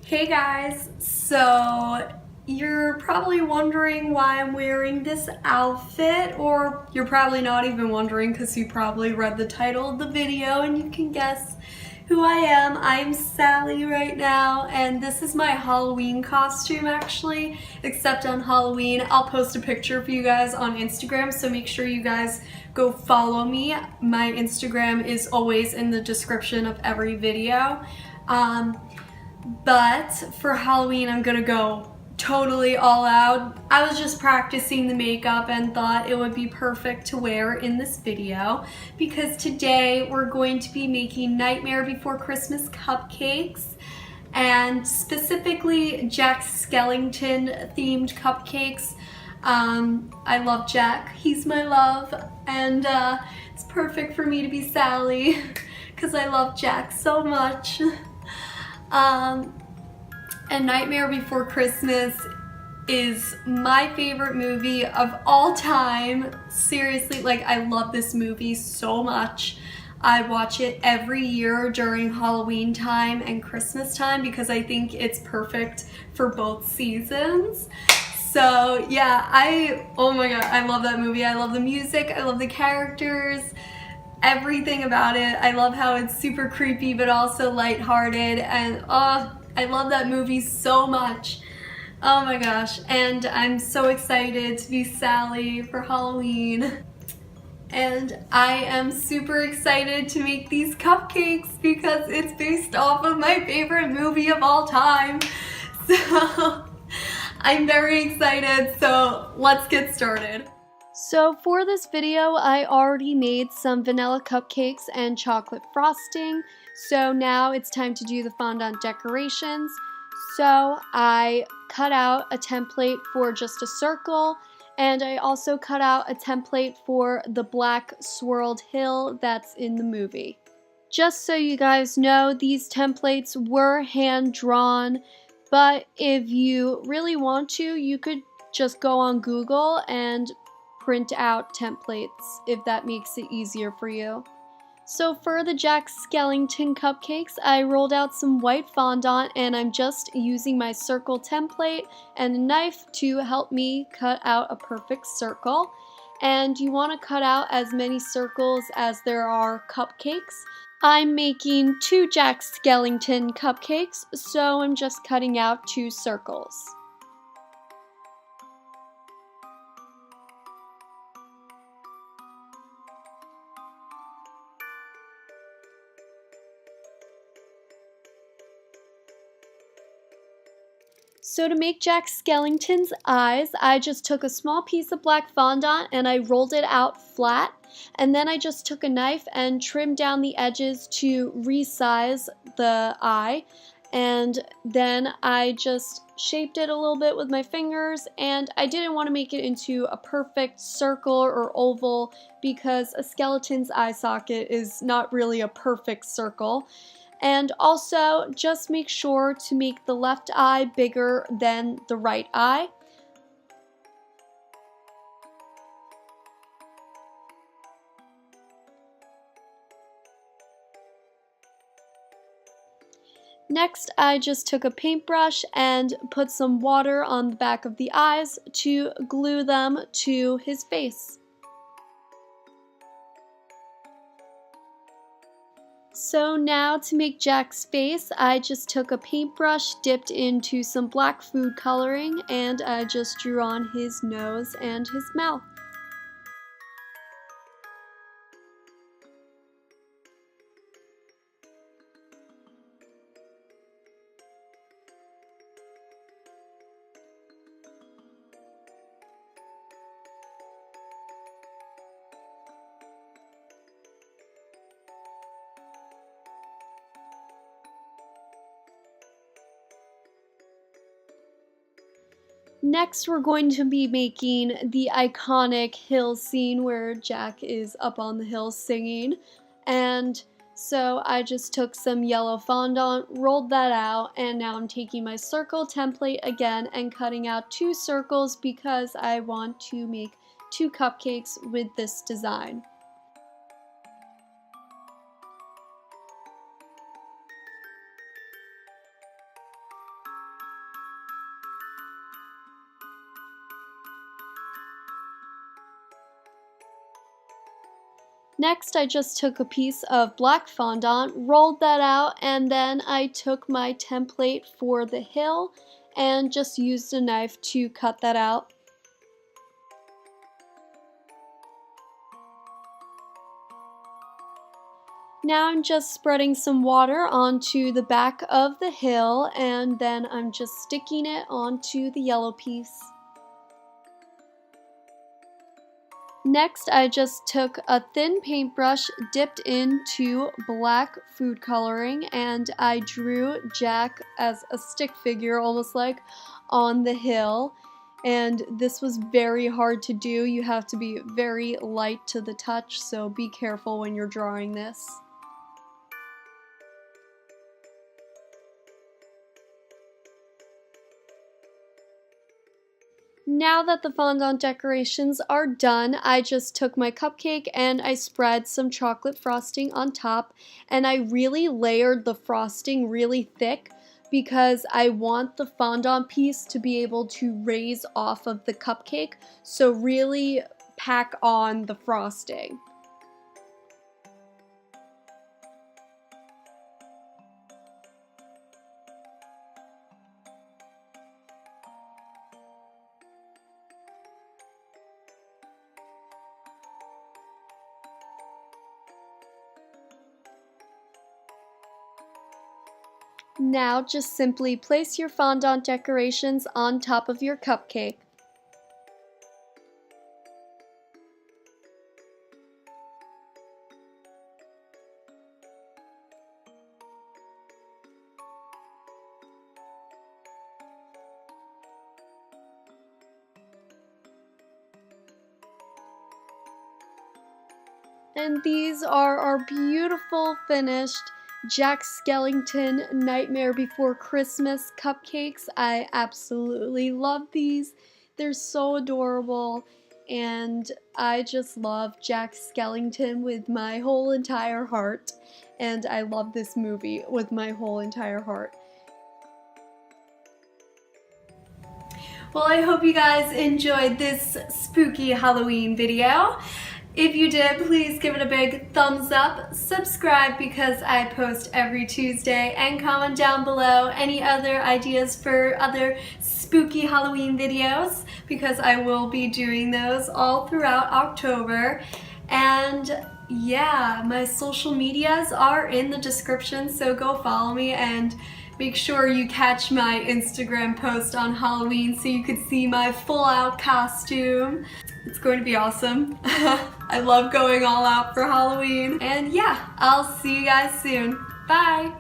Hey guys, so you're probably wondering why I'm wearing this outfit, or you're probably not even wondering because you probably read the title of the video and you can guess who I am. I'm Sally right now, and this is my Halloween costume actually, except on Halloween. I'll post a picture for you guys on Instagram, so make sure you guys go follow me. My Instagram is always in the description of every video. But for Halloween, I'm gonna go totally all out. I was just practicing the makeup and thought it would be perfect to wear in this video because today we're going to be making Nightmare Before Christmas cupcakes, and specifically Jack Skellington themed cupcakes. I love Jack, he's my love, and it's perfect for me to be Sally because I love Jack so much. And Nightmare Before Christmas is my favorite movie of all time. Seriously, like, I love this movie so much. I watch it every year during Halloween time and Christmas time because I think it's perfect for both seasons. So yeah, oh my god, I love that movie. I love the music, I love the characters, everything about it. I love how it's super creepy but also lighthearted, and I love that movie so much. Oh my gosh, and I'm so excited to be Sally for Halloween. And I am super excited to make these cupcakes because it's based off of my favorite movie of all time. So I'm very excited, so let's get started. So for this video, I already made some vanilla cupcakes and chocolate frosting. So now it's time to do the fondant decorations. So I cut out a template for just a circle, and I also cut out a template for the black swirled hill that's in the movie. Just so you guys know, these templates were hand drawn, but if you really want to, you could just go on Google and print out templates if that makes it easier for you. So for the Jack Skellington cupcakes, I rolled out some white fondant, and I'm just using my circle template and a knife to help me cut out a perfect circle. And you want to cut out as many circles as there are cupcakes. I'm making 2 Jack Skellington cupcakes, so I'm just cutting out 2 circles. So to make Jack Skellington's eyes, I just took a small piece of black fondant and I rolled it out flat, and then I just took a knife and trimmed down the edges to resize the eye, and then I just shaped it a little bit with my fingers, and I didn't want to make it into a perfect circle or oval because a skeleton's eye socket is not really a perfect circle. And also, just make sure to make the left eye bigger than the right eye. Next, I just took a paintbrush and put some water on the back of the eyes to glue them to his face. So now to make Jack's face, I just took a paintbrush dipped into some black food coloring, and I just drew on his nose and his mouth. Next, we're going to be making the iconic hill scene where Jack is up on the hill singing. And so I just took some yellow fondant, rolled that out, and now I'm taking my circle template again and cutting out 2 circles because I want to make 2 cupcakes with this design. Next, I just took a piece of black fondant, rolled that out, and then I took my template for the hill and just used a knife to cut that out. Now I'm just spreading some water onto the back of the hill, and then I'm just sticking it onto the yellow piece. Next, I just took a thin paintbrush dipped into black food coloring, and I drew Jack as a stick figure, almost like on the hill. And this was very hard to do. You have to be very light to the touch, so be careful when you're drawing this. Now that the fondant decorations are done, I just took my cupcake and I spread some chocolate frosting on top, and I really layered the frosting really thick because I want the fondant piece to be able to raise off of the cupcake, so really pack on the frosting. Now just simply place your fondant decorations on top of your cupcake. And these are our beautiful finished Jack Skellington Nightmare Before Christmas cupcakes. I absolutely love these. They're so adorable, and I just love Jack Skellington with my whole entire heart, and I love this movie with my whole entire heart. Well, I hope you guys enjoyed this spooky Halloween video. If you did, please give it a big thumbs up, subscribe because I post every Tuesday, and comment down below any other ideas for other spooky Halloween videos because I will be doing those all throughout October. And yeah, my social medias are in the description, so go follow me and make sure you catch my Instagram post on Halloween so you could see my full-out costume. It's going to be awesome. I love going all out for Halloween. And yeah, I'll see you guys soon. Bye!